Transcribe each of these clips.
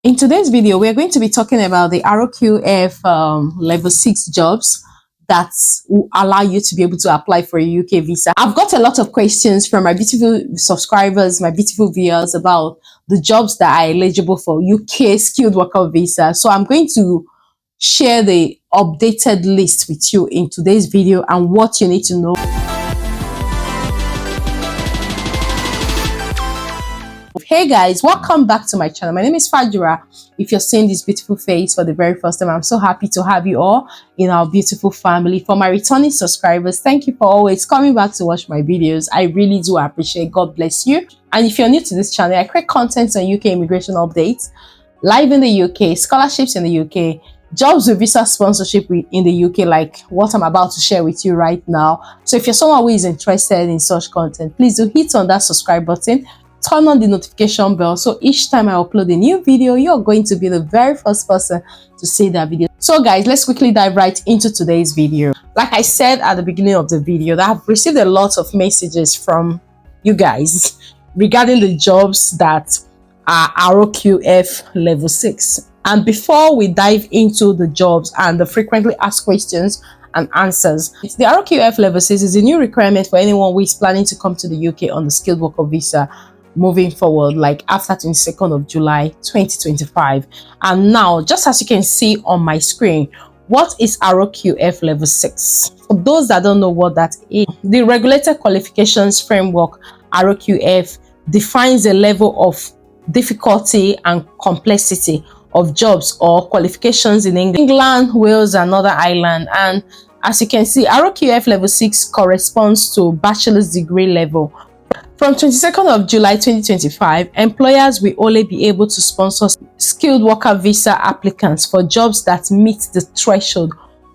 In today's video, we're going to be talking about the RQF level 6 jobs that will allow you to be able to apply for a UK visa. I've got a lot of questions from my beautiful subscribers, my beautiful viewers about the jobs that are eligible for UK skilled worker visa. So I'm going to share the updated list with you in today's video and what you need to know. Hey guys, welcome back to my channel. My name is Fajira. If you're seeing this beautiful face for the very first time, I'm so happy to have you all in our beautiful family. For my returning subscribers, thank you for always coming back to watch my videos. I really do appreciate. God bless you. And if you're new to this channel, I create content on UK immigration updates, live in the UK, scholarships in the UK, jobs with visa sponsorship in the UK, like what I'm about to share with you right now. So if you're someone who is interested in such content, please do hit on that subscribe button, turn on the notification bell, so each time I upload a new video, you're going to be the very first person to see that video. So guys, let's quickly dive right into today's video. Like I said at the beginning of the video, that I've received a lot of messages from you guys regarding the jobs that are RQF level 6. And before we dive into the jobs and the frequently asked questions and answers, the RQF level 6 is a new requirement for anyone who is planning to come to the UK on the skilled worker visa moving forward, like after 22nd of July 2025. And now, just as you can see on my screen, what is RQF level 6? For those that don't know what that is, the regulated qualifications framework RQF defines a level of difficulty and complexity of jobs or qualifications in England, Wales, and Northern Ireland. And as you can see, RQF level 6 corresponds to bachelor's degree level. From 22nd of July 2025, employers will only be able to sponsor skilled worker visa applicants for jobs that meet the threshold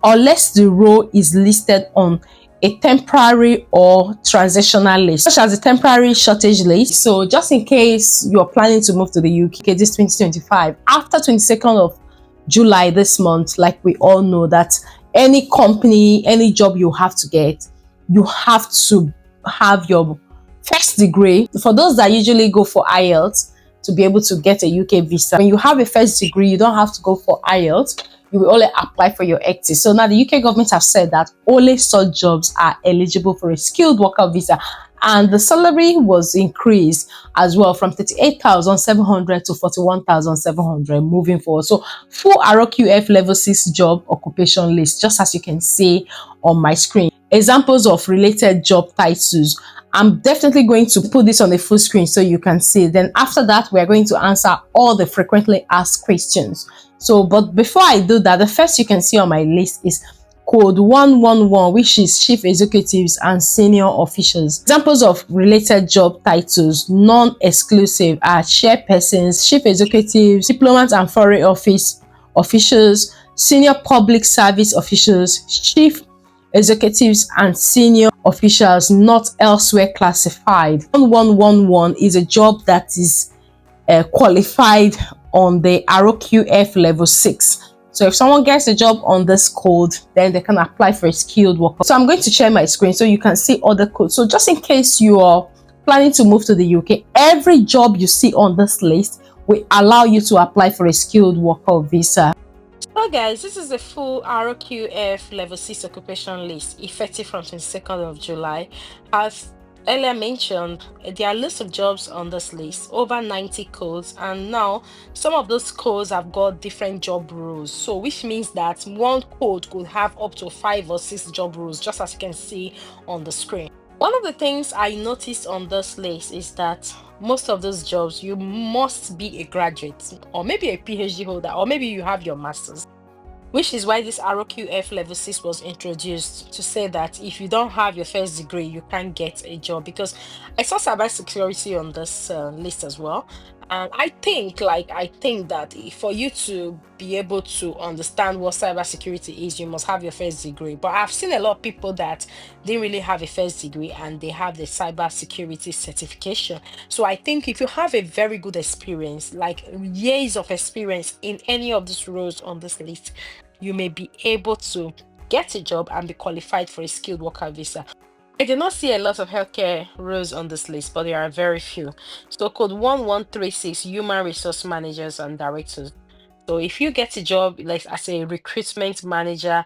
unless the role is listed on a temporary or transitional list, such as a temporary shortage list. So just in case you're planning to move to the UK this 2025, after 22nd of July this month, like we all know that any company, any job you have to get, you have to have your first degree. For those that usually go for IELTS to be able to get a UK visa, when you have a first degree, you don't have to go for IELTS. You will only apply for your ECTI. So now the UK government have said that only such jobs are eligible for a skilled worker visa. And the salary was increased as well from 38,700 to 41,700 moving forward. So full RQF level 6 job occupation list, just as you can see on my screen. Examples of related job titles. I'm definitely going to put this on the full screen so you can see. Then after that, we're going to answer all the frequently asked questions. So, but before I do that, the first you can see on my list is code 111, which is chief executives and senior officials. Examples of related job titles, non-exclusive, are chairpersons, chief executives, diplomats and foreign office officials, senior public service officials, chief executives and senior officials not elsewhere classified. 1111 is a job that is qualified on the RQF level 6. So if someone gets a job on this code, then they can apply for a skilled worker. So I'm going to share my screen so you can see other codes. So just in case you are planning to move to the UK, every job you see on this list will allow you to apply for a skilled worker visa. So guys, this is the full RQF level 6 occupation list effective from 22nd of July. As earlier mentioned, there are lists of jobs on this list, over 90 codes, and now some of those codes have got different job roles. So which means that one code could have up to 5 or 6 job roles, just as you can see on the screen. One of the things I noticed on this list is that most of those jobs, you must be a graduate or maybe a PhD holder, or maybe you have your master's, which is why this RQF level 6 was introduced, to say that if you don't have your first degree, you can't get a job. Because I saw cybersecurity on this list as well, and I think that for you to be able to understand what cybersecurity is, you must have your first degree. But I've seen a lot of people that didn't really have a first degree and they have the cybersecurity certification. So I think if you have a very good experience, like years of experience in any of these roles on this list, you may be able to get a job and be qualified for a skilled worker visa. I did not see a lot of healthcare roles on this list, but there are very few. So code 1136, human resource managers and directors. So if you get a job like as a recruitment manager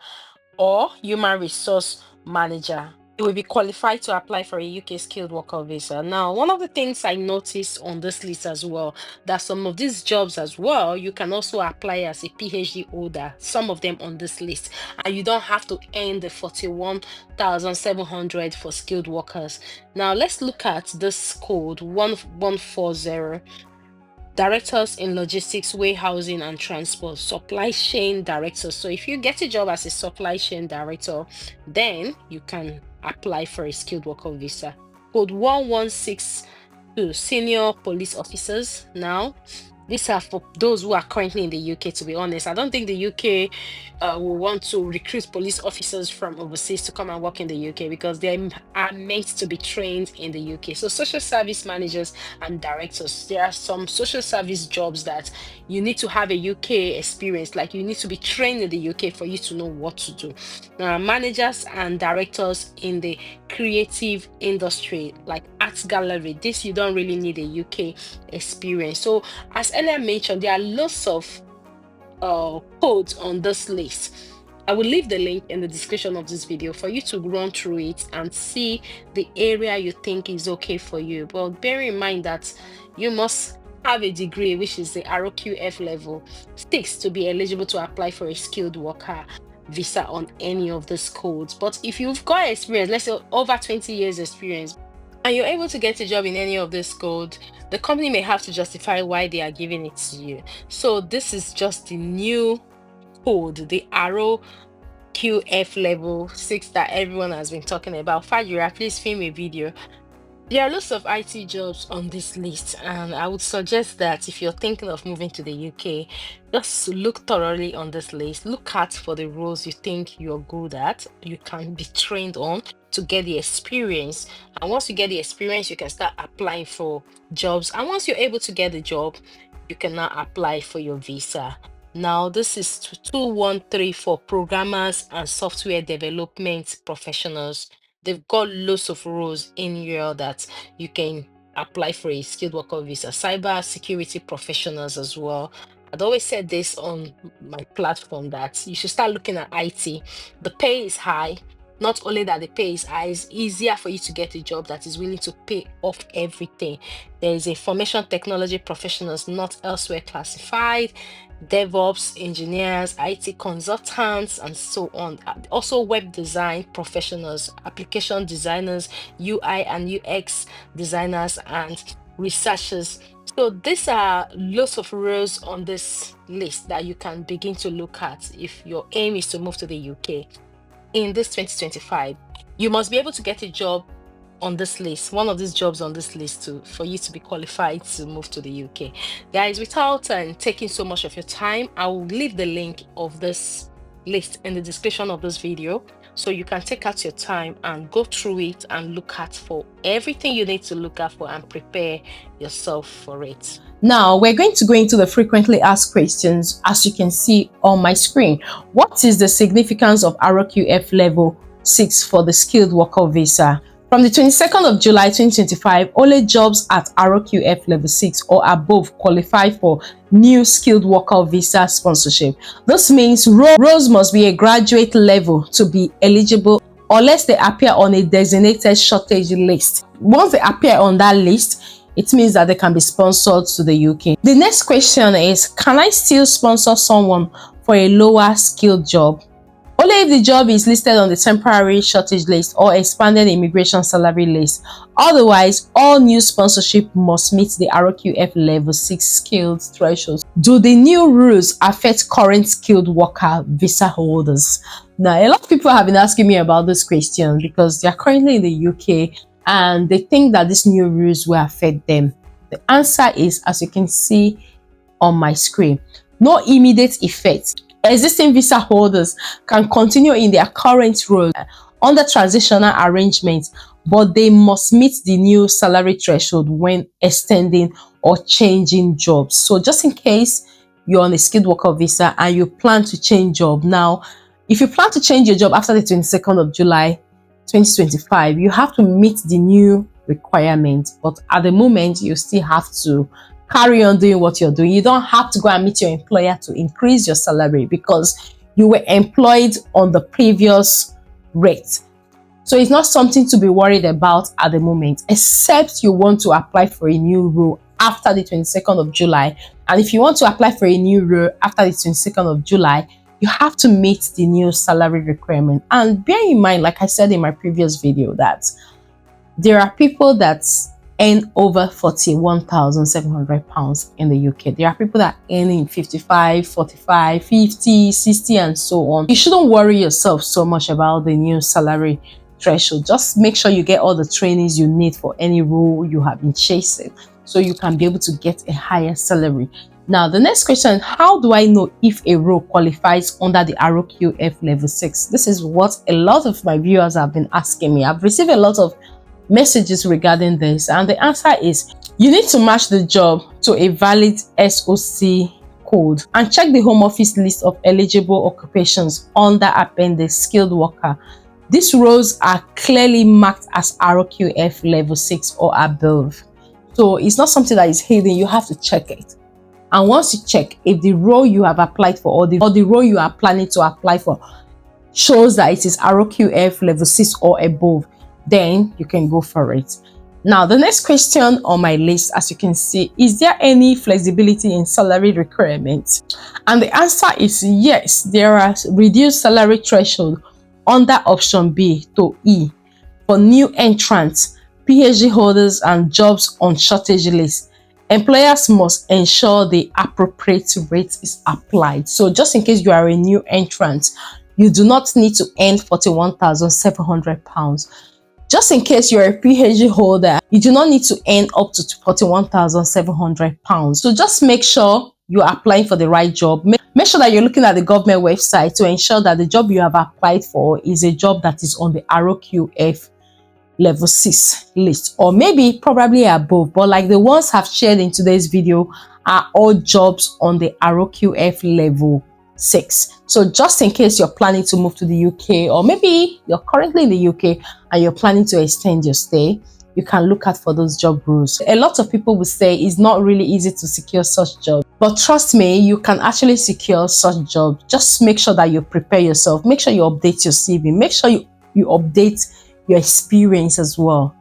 or human resource manager, you will be qualified to apply for a UK skilled worker visa. Now, one of the things I noticed on this list as well, that some of these jobs as well, you can also apply as a PhD holder, some of them on this list, and you don't have to earn the 41,700 for skilled workers. Now, let's look at this code 1140. Directors in logistics, warehousing, and transport, supply chain directors. So if you get a job as a supply chain director, then you can apply for a skilled worker visa. Code 1162, senior police officers. Now, these are for those who are currently in the UK, to be honest. I don't think the UK will want to recruit police officers from overseas to come and work in the UK because they are meant to be trained in the UK. So, social service managers and directors, there are some social service jobs that you need to have a UK experience, like you need to be trained in the UK for you to know what to do. Now, managers and directors in the creative industry, like art gallery, this you don't really need a UK experience. So, as earlier mentioned, there are lots of codes on this list. I will leave the link in the description of this video for you to run through it and see the area you think is okay for you. But bear in mind that you must have a degree, which is the RQF level 6, to be eligible to apply for a skilled worker visa on any of these codes. But if you've got experience, let's say over 20 years experience, and you're able to get a job in any of this code, the company may have to justify why they are giving it to you. So this is just the new code, the RQF level 6 that everyone has been talking about. Fajira, please film a video. There are lots of IT jobs on this list, and I would suggest that if you're thinking of moving to the UK, just look thoroughly on this list. Look at for the roles you think you're good at, you can be trained on to get the experience. And once you get the experience, you can start applying for jobs. And once you're able to get the job, you can now apply for your visa. Now, this is 2134 for programmers and software development professionals. They've got lots of roles in here that you can apply for a skilled worker visa. Cyber security professionals as well. I'd always said this on my platform that you should start looking at IT. The pay is high. Not only that the pay is high, it's easier for you to get a job that is willing to pay off everything. There is information technology professionals not elsewhere classified, DevOps engineers, IT consultants, and so on. Also, web design professionals, application designers, UI and UX designers, and researchers. So these are lots of roles on this list that you can begin to look at if your aim is to move to the UK in this 2025. You must be able to get a job on this list, one of these jobs on this list for you to be qualified to move to the UK. Guys, without taking so much of your time, I will leave the link of this list in the description of this video so you can take out your time and go through it and look at for everything you need to look out for and prepare yourself for it. Now we're going to go into the frequently asked questions. As you can see on my screen, what is the significance of RQF level 6 for the skilled worker visa? From the 22nd of July 2025, only jobs at RQF level 6 or above qualify for new skilled worker visa sponsorship. This means roles must be a graduate level to be eligible unless they appear on a designated shortage list. Once they appear on that list, it means that they can be sponsored to the UK. The next question is, can I still sponsor someone for a lower skilled job? Only if the job is listed on the temporary shortage list or expanded immigration salary list. Otherwise, all new sponsorship must meet the RQF level 6 skilled threshold. Do the new rules affect current skilled worker visa holders? Now, a lot of people have been asking me about this question because they are currently in the UK and they think that these new rules will affect them. The answer is, as you can see on my screen, no immediate effect. Existing visa holders can continue in their current role under transitional arrangements, but they must meet the new salary threshold when extending or changing jobs. So just in case you're on a skilled worker visa and you plan to change job now, if you plan to change your job after the 22nd of July, 2025, you have to meet the new requirement. But at the moment, you still have to carry on doing what you're doing. You don't have to go and meet your employer to increase your salary because you were employed on the previous rate. So it's not something to be worried about at the moment, except you want to apply for a new role after the 22nd of July. And if you want to apply for a new role after the 22nd of July, you have to meet the new salary requirement. And bear in mind, like I said in my previous video, that there are people that earn over £41,700 in the UK. There are people that earn in 55, 45, 50, 60, and so on. You shouldn't worry yourself so much about the new salary threshold. Just make sure you get all the trainings you need for any role you have been chasing, so you can be able to get a higher salary. Now, the next question, how do I know if a role qualifies under the RQF Level 6? This is what a lot of my viewers have been asking me. I've received a lot of messages regarding this, and the answer is you need to match the job to a valid SOC code and check the Home Office list of eligible occupations under Appendix Skilled Worker. These roles are clearly marked as RQF Level 6 or above. So it's not something that is hidden. You have to check it. And once you check, if the role you have applied for or the role you are planning to apply for shows that it is RQF Level 6 or above, then you can go for it. Now, the next question on my list, as you can see, is there any flexibility in salary requirements? And the answer is yes. There are reduced salary threshold under option B to E for new entrants, PhD holders, and jobs on shortage list. Employers must ensure the appropriate rate is applied. So just in case you are a new entrant, you do not need to earn £41,700. Just in case you're a PhD holder, you do not need to earn up to £41,700. So just make sure you're applying for the right job. Make sure that you're looking at the government website to ensure that the job you have applied for is a job that is on the RQF Level 6 list, or maybe probably above, but like the ones I've shared in today's video are all jobs on the RQF Level 6. So just in case you're planning to move to the UK, or maybe you're currently in the UK and you're planning to extend your stay, you can look out for those job roles. A lot of people will say it's not really easy to secure such jobs, but trust me, you can actually secure such jobs. Just make sure that you prepare yourself. Make sure you update your CV. Make sure you update your experience as well,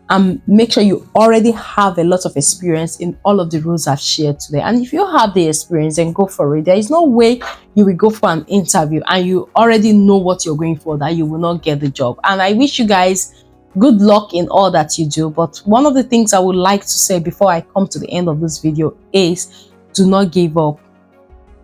and make sure you already have a lot of experience in all of the roles I've shared today. And if you have the experience, then go for it. There is no way you will go for an interview and you already know what you're going for that you will not get the job. And I wish you guys good luck in all that you do. But one of the things I would like to say before I come to the end of this video is do not give up.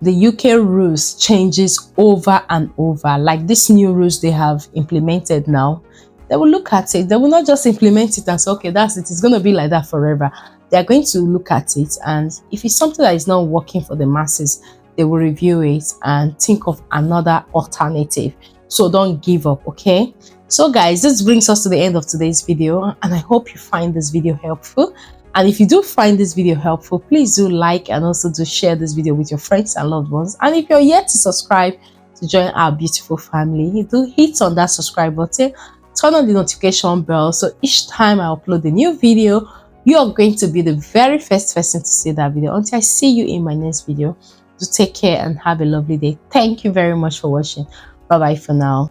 The UK rules changes over and over. Like these new rules they have implemented now, they will look at it. They will not just implement it and say, okay, that's it. It's going to be like that forever. They are going to look at it. And if it's something that is not working for the masses, they will review it and think of another alternative. So don't give up, okay? So guys, this brings us to the end of today's video. And I hope you find this video helpful. And if you do find this video helpful, please do like and also do share this video with your friends and loved ones. And if you're yet to subscribe to join our beautiful family, do hit on that subscribe button. Turn on the notification bell so each time I upload a new video, you are going to be the very first person to see that video. Until I see you in my next video, do take care and have a lovely day. Thank you very much for watching. Bye bye for now.